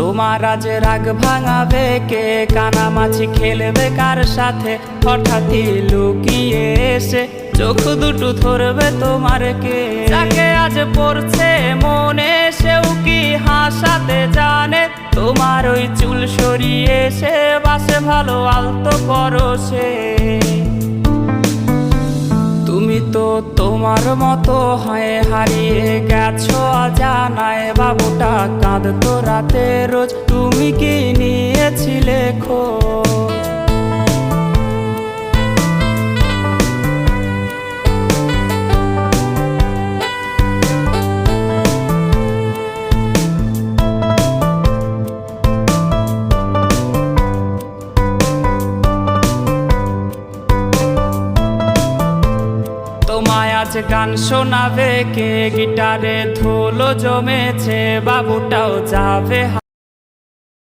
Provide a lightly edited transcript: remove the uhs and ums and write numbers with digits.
তোমার আজ রাগ ভাঙাবে কে? কানামাছি খেলবে কার সাথে? হঠাৎই লুকিয়ে এসে চোখ দুটো ধরবে তোমার কে? যাকে আজ পড়ছে মনে সেও কি হাসাতে জানে? তোমার ওই চুল সরিয়ে সে বাসে ভালো আলতো পরশে। তুমি তো তোমার মতো হয়ে হারিয়ে গেছো অজানায়। বাবুটা কাঁদতো রাতে রোজ, তুমি কি নিয়েছিলে খোঁজ? তোমায় আজ গান শোনাবে কে? গিটারে ধুলো জমেছে, বাবুটাও যাবে